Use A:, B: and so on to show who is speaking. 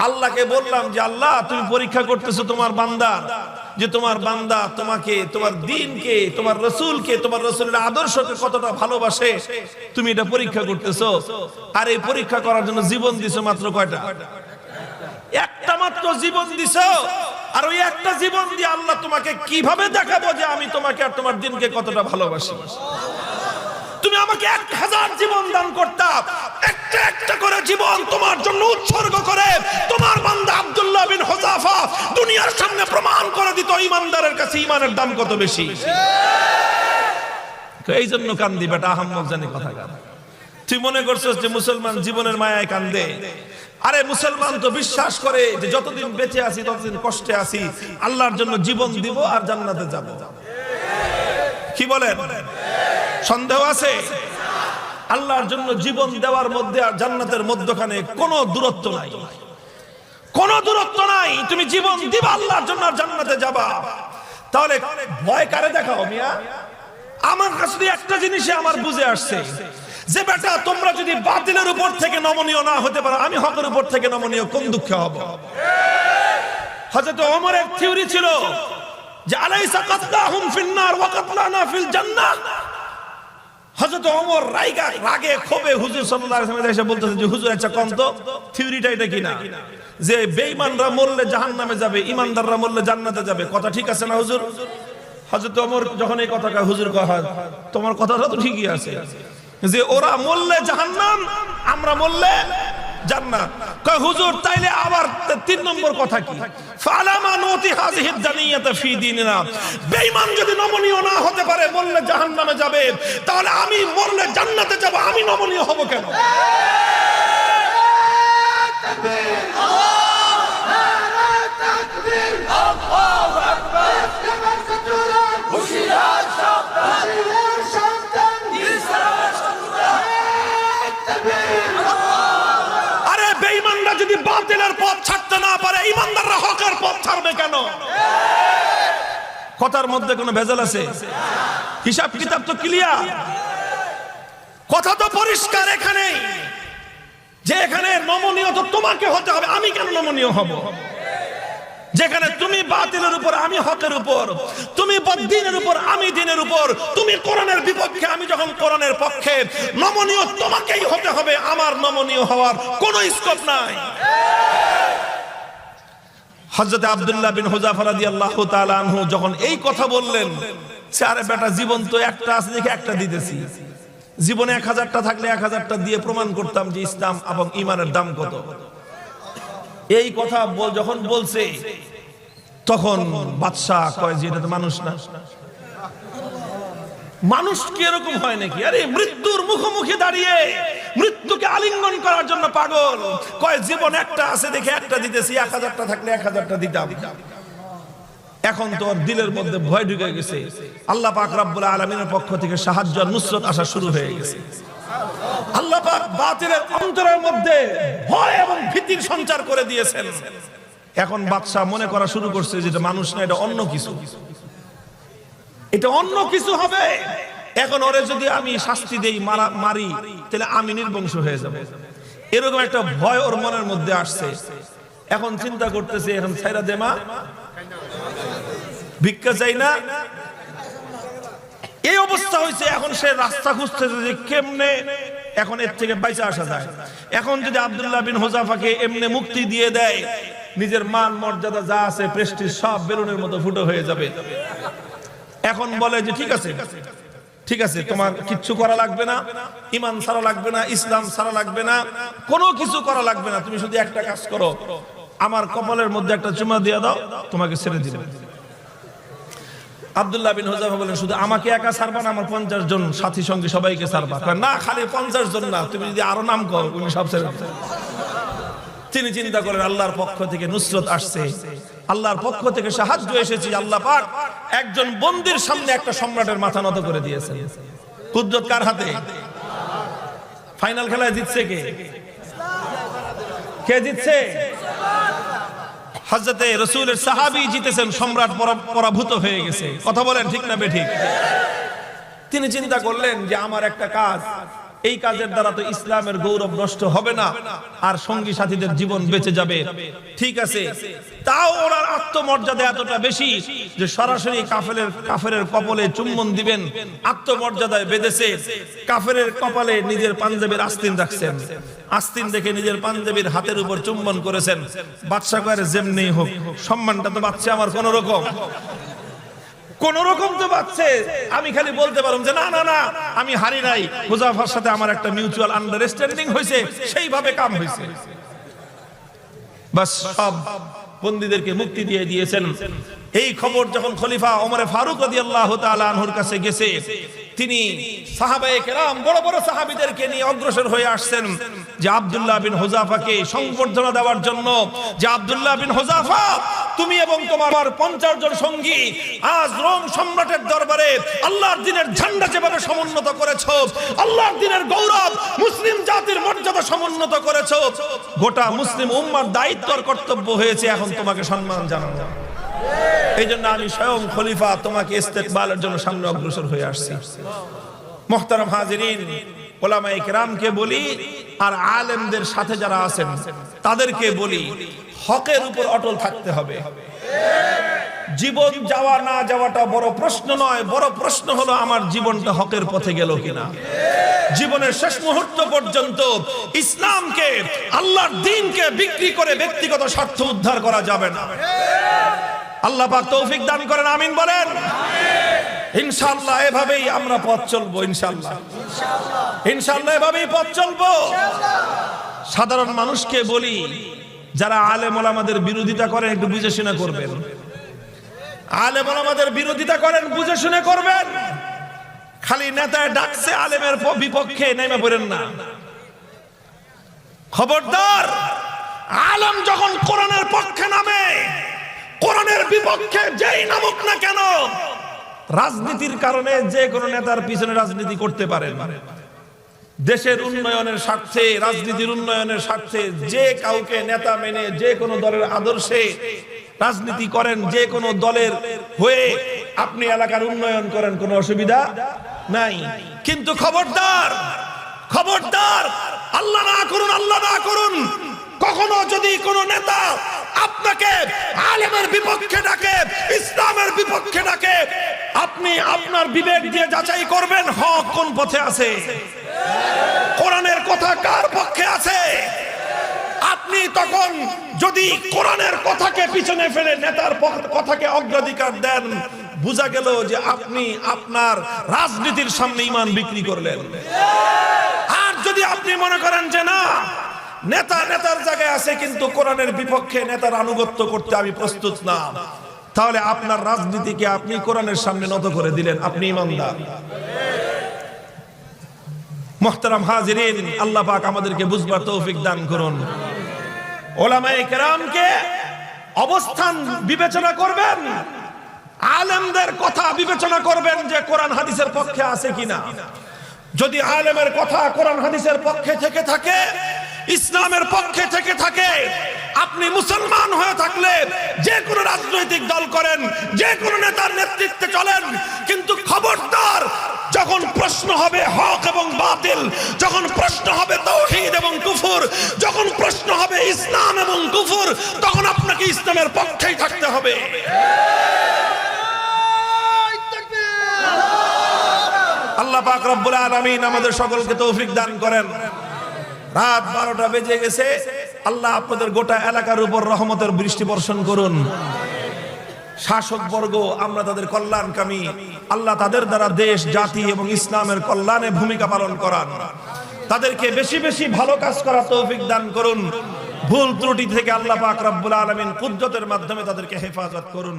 A: আল্লাহকে বললাম যে আল্লাহ তুমি পরীক্ষা করতেছো তোমার বান্দার, যে তোমার বান্দা তোমাকে, তোমার দ্বীনকে, তোমার রাসূলকে, তোমার রাসূলের আদর্শকে কতটা ভালোবাসে তুমি এটা পরীক্ষা করতেছো। আর এই পরীক্ষা করার জন্য জীবন দিছো মাত্র কয়টা? একটা মাত্র জীবন দিছো। আর ওই একটা জীবন দিয়ে আল্লাহ তোমাকে কিভাবে দেখাবো যে আমি তোমাকে আর তোমার দ্বীনকে কতটা ভালোবাসি? তুমি আমাকে 1000 জীবন দান করতাম, একটা একটা করে জীবন তোমার জন্য উৎসর্গ করে তোমার বান্দা আব্দুল্লাহ বিন হুযাফা দুনিয়ার সামনে প্রমাণ করে দিত ঈমানদারের কাছে ঈমানের দাম কত বেশি। তো এই জন্য কান্দি বেটা, আহাম্মক জানি কথা কান। তুই মনে করছিস যে মুসলমান জীবনের মায়ায় কান্দে? আরে মুসলমান তো বিশ্বাস করে যে যতদিন বেঁচে আছি ততদিন কষ্টে আছি, আল্লাহর জন্য জীবন দিব আর জান্নাতে যাব। কি বলেন? সন্দেহ আছে? আল্লাহর জন্য জীবন দেওয়ার মধ্যে আর জান্নাতের মধ্যখানে কোনো দূরত্ব নাই, কোনো দূরত্ব নাই। তুমি জীবন দিবা আল্লাহর জন্য আর জান্নাতে যাবা। তাহলে ভয় কারে দেখাও মিয়া? আমার কাছে একটা জিনিসে আমার বুঝে আসছে যে বেটা তোমরা যদি বাতিলের উপর থেকে নমনীয় না হতে পারো, আমি হকের উপর থেকে নমনীয় কোন দুঃখে হব? হযরত ওমরের থিওরি ছিল যে আলাইসা কাতলাহুম ফিন্নার ওয়া কাতলানা ফিল জান্নাহ। হযরত ওমর রাগে ক্ষোভে হুজুর সাল্লাল্লাহু আলাইহি ওয়াসাল্লাম এসে বলতেছে যে হুজুর আচ্ছা কোন তো থিওরিটা এটা কিনা যে বেঈমানরা মরলে জাহান্নামে যাবে, ঈমানদাররা মরলে জান্নাতে যাবে, কথা ঠিক আছে না হুজুর? হযরত ওমর যখন এই কথা কয় হুজুর কয় তোমার কথাটা তো ঠিকই আছে, যে ওরা মরলে জাহান্নাম, আমরা মরলে জান্নাত। কয় হুজুর তাইলে আবার 3 নম্বর কথা কি? ফালামা নুতি হাযিহিদ দানিয়াতা ফি দীনিনা। বেঈমান যদি নমনীয় না হতে পারে, মরলে জাহান্নামে যাবে, তাহলে আমি মরলে জান্নাতে যাব, আমি নমনীয় হব কেন? তাকবীর, আল্লাহু তাকবীর, আল্লাহু আকবার। হুশিয়ার সাবধান, সাবধান, ইসলামের শত্রুরা। তাকবীর। আরে বেঈমানরা যদি বাতিলের পথ ছাড়তে না পারে, ঈমানদাররা হকের পথ ছাড়বে কেন? কথার মধ্যে কোনো ভেজাল আছে? হিসাব কিতাব তো ক্লিয়ার, কথা তো পরিষ্কার এখানে, যে এখানে নমনীয় তো তোমাকে হতে হবে, আমি কেন নমনীয় হব? যেখানে তুমি বাতিলের উপর, আমি হকের উপর, তুমি দ্বীনের উপর, আমি দ্বীনের উপর, তুমি কোরআনের বিপক্ষে, আমি যখন কোরআনের পক্ষে, নমনীয় তোমাকেই হতে হবে, আমার নমনীয় হওয়ার কোনো স্কোপ নাই। হযরত আব্দুল্লাহ বিন হুযাফা রাদিয়াল্লাহু তাআলা আনহু যখন এই কথা বললেন, আরে বেটা জীবন তো একটা আছে, দেখে একটা দিতেছি, জীবনে 1000টা থাকলে 1000টা দিয়ে প্রমাণ করতাম যে ইসলাম এবং ঈমানের দাম কত। এই কথা যখন বলছে তখন বাদশা কয় যে এটা তো মানুষ না, মানুষ কি এরকম হয় নাকি? আরে মৃত্যুর মুখোমুখি দাঁড়িয়ে মৃত্যুকে আলিঙ্গন করার জন্য পাগল, কয় জীবন একটা আছে দেখে একটা দিতেছি, 1000টা থাকলে 1000টা দিতাম। এখন তো ওর দিলের মধ্যে ভয় ঢুকে গেছে, আল্লাহ পাক রব্বুল আলামিনের পক্ষ থেকে সাহায্য আর নুসরত আসা শুরু হয়ে গেছে। আল্লাহ পাক বাতিলের অন্তরের মধ্যে ভয় এবং ভীতির সঞ্চার করে দিয়েছেন। এখন বাদশা মনে করা শুরু করছে যে এটা মানুষ না, এটা অন্য কিছু, এটা অন্য কিছু হবে। এখন ওরে যদি আমি শাস্তি দেই, মারি, তাহলে আমি নির্বংশ হয়ে যাব, এরকম একটা ভয় ওর মনের মধ্যে আসছে। এখন চিন্তা করতেছে এখন ছাইরা দেমা, ভিক্ষা চাই না, এই অবস্থা হয়েছে। এখন সে রাস্তা খুঁজতেছে যে কেমনে এখন এর থেকে বাইচা আসা যায়। এখন যদি আব্দুল্লাহ বিন হুযাফাকে এমনি মুক্তি দিয়ে দেয়, নিজের মান মর্যাদা যা আছে, প্রেস্টিজ সব বেলুনের মতো ফুটো হয়ে যাবে। এখন বলে যে ঠিক আছে, ঠিক আছে, তোমার কিচ্ছু করা লাগবে না, ঈমান ছাড়া লাগবে না, ইসলাম ছাড়া লাগবে না, কোনো কিছু করা লাগবে না, তুমি শুধু একটা কাজ করো, আমার কপালের মধ্যে একটা চুমা দিয়ে দাও, তোমাকে ছেড়ে দিবে। আব্দুল্লাহ বিন হুযাফা বলেন শুধু আমাকে একা ছাড়বা না, আমার 50 জন সাথী সঙ্গে সবাইকে ছাড়বা। না, খালি 50 জন না, তুমি যদি আরো নাম করো, তুমি সব ছেড়ে দাও। তিনি চিন্তা করেন আল্লাহর পক্ষ থেকে নুসরত আসছে, আল্লাহর পক্ষ থেকে সাহায্য এসেছে। আল্লাহ পাক একজন বন্দীর সামনে একটা সম্রাটের মাথা নত করে দিয়েছেন। কুদরত কার হাতে? ফাইনাল খেলায় জিতছে কে? কে জিতছে? হযরতে রাসূলের সাহাবী জিতেছেন, সম্রাট পরাভূত হয়ে গেছে। কথা বলেন ঠিক না বেঠিক? তিনি চিন্তা করলেন যে আমার একটা কাজ, এই কাজের দ্বারা তো ইসলামের গৌরব নষ্ট হবে না, আর সঙ্গী সাথীদের জীবন বেঁচে যাবে। ঠিক আছে, তাও ওনার আত্মমর্যাদা এতটা বেশি যে সরাসরি কাফেরের কপালে চুম্বন দিবেন, আত্মমর্যাদায় বেঁধেছে। কাফেরের কপালে নিজের পাঞ্জাবির আস্তিন রাখছেন, আস্তিন দেখে নিজের পাঞ্জাবির হাতের উপর চুম্বন করেছেন। বাদশা কয়ের যেমনি হোক, সম্মানটা তো বাচ্চা আমার কোন রকম তো বাচ্চে। আমি খালি বলতে পারলাম যে না না না, আমি হারি নাই, হুযায়ফার সাথে আমার একটা মিউচুয়াল আন্ডারস্ট্যান্ডিং হয়েছে, সেইভাবে কাম হয়েছে। বাস সব বন্দীদেরকে মুক্তি দিয়ে দিয়েছেন। এই খবর যখন খলিফা ওমর ফারুক রাদিয়াল্লাহু তাআলা আনহুর কাছে গেছে, তিনি সাহাবায়ে কেরাম বড় বড় সাহাবীদেরকে নিয়ে অগ্রসর হয়ে আসছেন যে আব্দুল্লাহ বিন হুযাফাকে সংবর্ধনা দেওয়ার জন্য, যে আব্দুল্লাহ বিন হুযাফা, তুমি এবং তোমার 50 জন সঙ্গী আজ রোম সম্রাটের দরবারে আল্লাহর দ্বীনের ঝান্ডা যেভাবে সমুন্নত করেছো, আল্লাহর দ্বীনের গৌরব, মুসলিম জাতির মর্যাদা সমুন্নত করেছো, গোটা মুসলিম উম্মার দায়িত্ব আর কর্তব্য হয়েছে এখন তোমাকে সম্মান জানানো। এই জন্য আমি স্বয়ং খলিফা তোমাকে ইস্তেকবালের জন্য সামনে অগ্রসর হয়ে আসছি। মুহতারাম হাজিরিন, উলামায়ে কেরামকে বলি আর আলেমদের সাথে যারা আছেন তাদেরকে বলি, হকের উপর অটল থাকতে হবে। জীবন যাওয়া না যাওয়াটা বড় প্রশ্ন নয়, বড় প্রশ্ন হলো আমার জীবনটা হকের পথে গেল কিনা। জীবনের শেষ মুহূর্ত পর্যন্ত ইসলামকে, আল্লাহর দ্বীনকে বিক্রি করে ব্যক্তিগত স্বার্থ উদ্ধার করা যাবে না। আল্লাহ পাক তৌফিক দান করেন, আমিন বলেন। ইনশাআল্লাহ এভাবেই আমরা পথ চলবো, ইনশাআল্লাহ ইনশাআল্লাহ এভাবেই পথ চলবো। সাধারণ মানুষকে বলি, যারা আলেম ওলামাদের বিরোধিতা করেন একটু বুঝে শুনে করবেন। আলেম ওলামাদের বিরোধিতা করেন, বুঝে শুনে করবেন। খালি নেতায় ডাকছে আলেমের বিপক্ষে নেমে পড়েন না। খবরদার, আলেম যখন কোরআনের পক্ষে নামে, কোরআনের বিপক্ষে যেই নামুক না কেন, রাজনীতির কারণে যে কোনো নেতার পিছনে রাজনীতি করতে পারেন। দেশের উন্নয়নের স্বার্থে, রাজনীতির উন্নয়নের স্বার্থে যে কাউকে নেতা মেনে যে কোনো দলের আদর্শে রাজনীতি করেন, যে কোনো দলের হয়ে আপনি এলাকার উন্নয়ন করেন, কোনো অসুবিধা নাই। কিন্তু খবরদার, খবরদার, আল্লাহ না করুন, আল্লাহ না করুন, কখনো যদি কোনো নেতা আপনাকে আলেমের বিপক্ষে ডাকে, ইসলামের বিপক্ষে ডাকে, আপনি আপনার বিবেক দিয়ে যাচাই করবেন হক কোন পথে আছে, কোরআনের কথা কার পক্ষে আছে। আপনি তখন যদি কোরআনের কথাকে পিছনে ফেলে নেতার কথাকে অগ্রাধিকার দেন, বোঝা গেল যে আপনি আপনার রাজনীতির সামনে ঈমান বিক্রি করলেন। আর যদি আপনি মনে করেন যে না, নেতা নেতার জায়গায় আছে কিন্তু কোরআনের বিপক্ষে নেতার আনুগত্য করতে আমি প্রস্তুত না, তাহলে আপনার রাজনীতিকে আপনি কোরআনের সামনে নত করে দিলেন, আপনি ঈমানদার। মুহতারাম হাজিরিন, আল্লাহ পাক আমাদেরকে বুঝবার তৌফিক দান করুন। উলামায়ে কেরামকে অবস্থান বিবেচনা করবেন, আলেমদের কথা বিবেচনা করবেন যে কোরআন হাদিসের পক্ষে আছে কিনা। যদি আলেমের কথা কোরআন হাদিসের পক্ষে থেকে থাকে, ইসলামের পক্ষে থেকে থাকে, আপনি মুসলমান হয়ে থাকলে যে কোনো রাজনৈতিক দল করেন, যে কোনো নেতার নেতৃত্বে চলেন, কিন্তু খবরদার, যখন প্রশ্ন হবে হক এবং বাতিল, যখন প্রশ্ন হবে তাওহীদ এবং কুফর, যখন প্রশ্ন হবে ইসলাম এবং কুফর, তখন আপনাকে ইসলামের পক্ষেই থাকতে হবে। আল্লাহ পাক রব্বুল আলামিন আমাদের সকলকে তৌফিক দান করেন। রাত 12টা বেজে গেছে। আল্লাহ আপনাদের গোটা এলাকার উপর রহমতের বৃষ্টি বর্ষণ করুন। শাসক বর্গ আমরা তাদের কল্যাণকামী, আল্লাহ তাদের দ্বারা দেশ, জাতি এবং ইসলামের কল্যাণে ভূমিকা পালন করান। তাদেরকে বেশি বেশি ভালো কাজ করার তৌফিক দান করুন। ভুল ত্রুটি থেকে আল্লাহ পাক রব্বুল আলামিন কুদরতের মাধ্যমে তাদেরকে হেফাজত করুন।